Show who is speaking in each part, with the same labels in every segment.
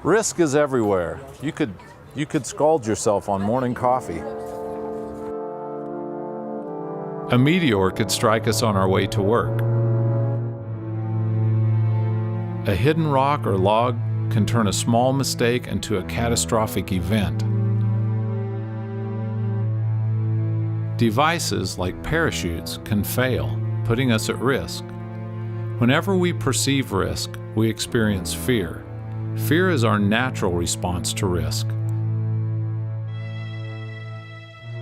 Speaker 1: Risk is everywhere. You could scald yourself on morning coffee. A meteor could strike us on our way to work. A hidden rock or log can turn a small mistake into a catastrophic event. Devices like parachutes can fail, putting us at risk. Whenever we perceive risk, we experience fear. Fear is our natural response to risk.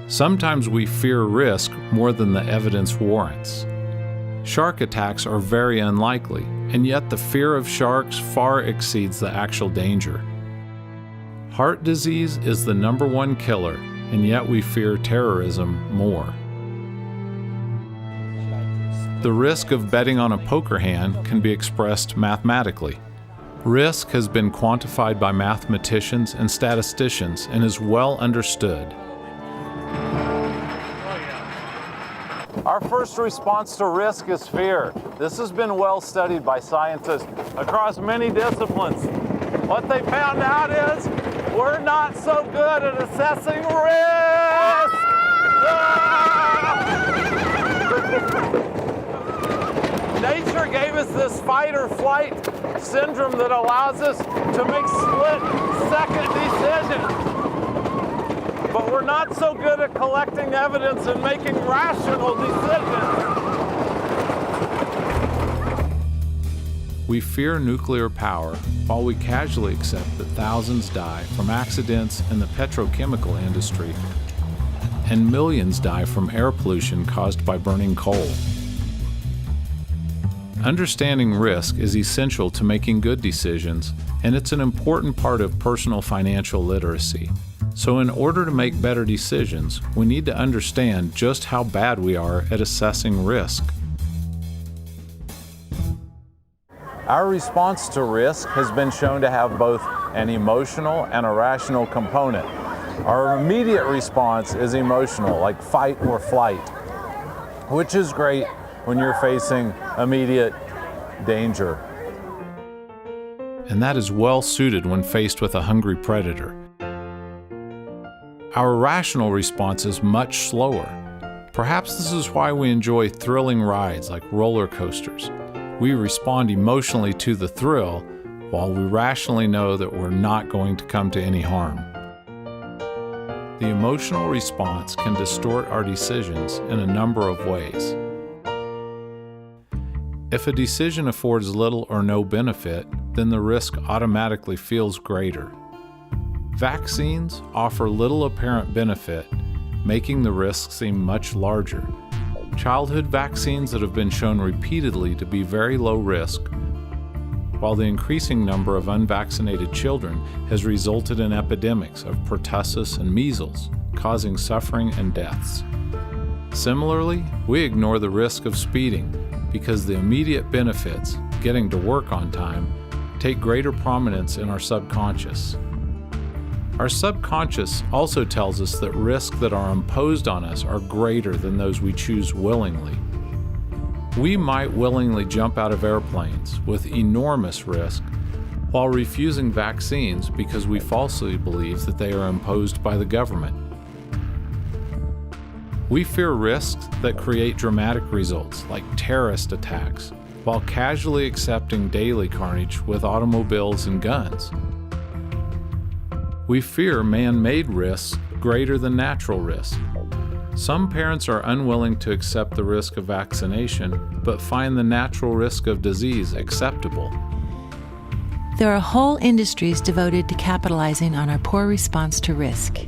Speaker 1: Sometimes we fear risk more than the evidence warrants. Shark attacks are very unlikely, and yet the fear of sharks far exceeds the actual danger. Heart disease is the #1 killer, and yet we fear terrorism more. The risk of betting on a poker hand can be expressed mathematically. Risk has been quantified by mathematicians and statisticians and is well understood. Our first response to risk is fear. This has been well studied by scientists across many disciplines. What they found out is we're not so good at assessing risk. Nature gave us this fight or flight syndrome that allows us to make split-second decisions. But we're not so good at collecting evidence and making rational decisions. We fear nuclear power while we casually accept that thousands die from accidents in the petrochemical industry and millions die from air pollution caused by burning coal. Understanding risk is essential to making good decisions, and it's an important part of personal financial literacy. So in order to make better decisions, we need to understand just how bad we are at assessing risk. Our response to risk has been shown to have both an emotional and a rational component. Our immediate response is emotional, like fight or flight, which is great when you're facing immediate danger. And that is well suited when faced with a hungry predator. Our rational response is much slower. Perhaps this is why we enjoy thrilling rides like roller coasters. We respond emotionally to the thrill, while we rationally know that we're not going to come to any harm. The emotional response can distort our decisions in a number of ways. If a decision affords little or no benefit, then the risk automatically feels greater. Vaccines offer little apparent benefit, making the risk seem much larger. Childhood vaccines that have been shown repeatedly to be very low risk, while the increasing number of unvaccinated children has resulted in epidemics of pertussis and measles, causing suffering and deaths. Similarly, we ignore the risk of speeding because the immediate benefits, getting to work on time, take greater prominence in our subconscious. Our subconscious also tells us that risks that are imposed on us are greater than those we choose willingly. We might willingly jump out of airplanes with enormous risk while refusing vaccines because we falsely believe that they are imposed by the government. We fear risks that create dramatic results like terrorist attacks while casually accepting daily carnage with automobiles and guns. We fear man-made risks greater than natural risks. Some parents are unwilling to accept the risk of vaccination, but find the natural risk of disease acceptable.
Speaker 2: There are whole industries devoted to capitalizing on our poor response to risk.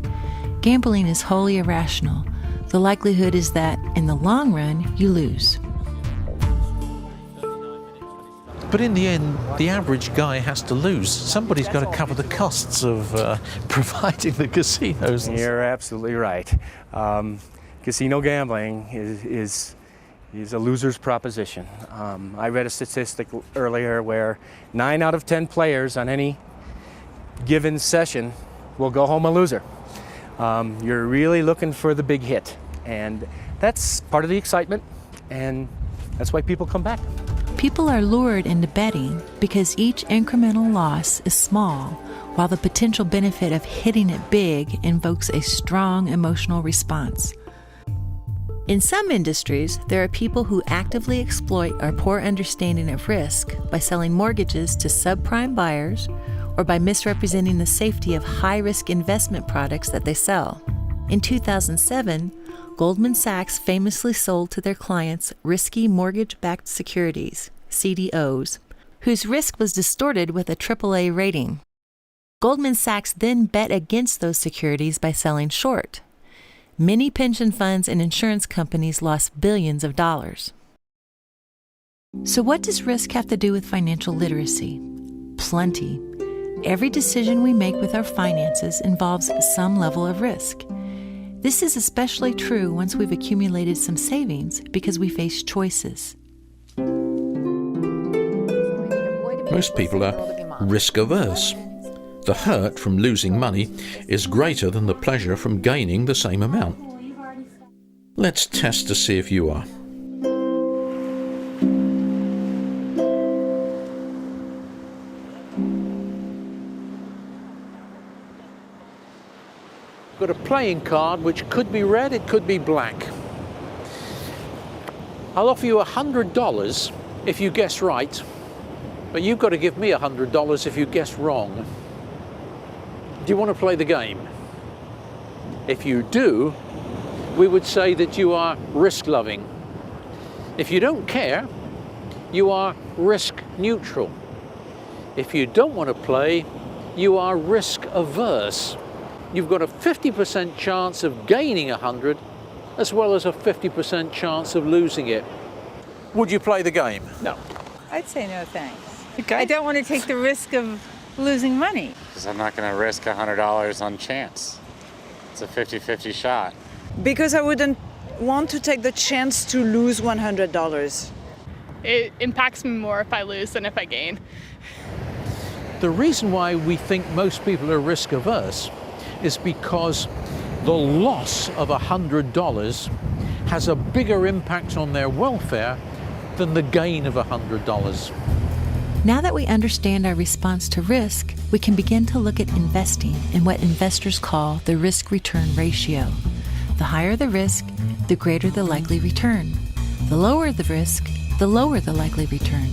Speaker 2: Gambling is wholly irrational. The likelihood is that, in the long run, you lose.
Speaker 3: But in the end, the average guy has to lose. Somebody's got to cover the costs of providing the casinos.
Speaker 4: You're absolutely right. Casino gambling is a loser's proposition. I read a statistic earlier where 9 out of 10 players on any given session will go home a loser. You're really looking for the big hit, and that's part of the excitement, and that's why people come back.
Speaker 2: People are lured into betting because each incremental loss is small, while the potential benefit of hitting it big invokes a strong emotional response. In some industries, there are people who actively exploit our poor understanding of risk by selling mortgages to subprime buyers or by misrepresenting the safety of high-risk investment products that they sell. In 2007, Goldman Sachs famously sold to their clients risky mortgage-backed securities, CDOs, whose risk was distorted with a AAA rating. Goldman Sachs then bet against those securities by selling short. Many pension funds and insurance companies lost billions of dollars. So what does risk have to do with financial literacy? Plenty. Every decision we make with our finances involves some level of risk. This is especially true once we've accumulated some savings because we face choices.
Speaker 3: Most people are risk averse. The hurt from losing money is greater than the pleasure from gaining the same amount. Let's test to see if you are. Got a playing card which could be red, it could be black. I'll offer you $100 if you guess right, but you've got to give me $100 if you guess wrong. Do you want to play the game? If you do, we would say that you are risk-loving. If you don't care, you are risk-neutral. If you don't want to play, you are risk-averse. You've got a 50% chance of gaining 100 as well as a 50% chance of losing it. Would you play the game?
Speaker 4: No.
Speaker 5: I'd say no thanks.
Speaker 4: Okay.
Speaker 5: I don't want to take the risk of losing money.
Speaker 6: Because I'm not going to risk $100 on chance. It's a 50-50 shot.
Speaker 7: Because I wouldn't want to take the chance to lose $100.
Speaker 8: It impacts me more if I lose than if I gain.
Speaker 3: The reason why we think most people are risk averse is because the loss of $100 has a bigger impact on their welfare than the gain of $100.
Speaker 2: Now that we understand our response to risk, we can begin to look at investing in what investors call the risk-return ratio. The higher the risk, the greater the likely return. The lower the risk, the lower the likely return.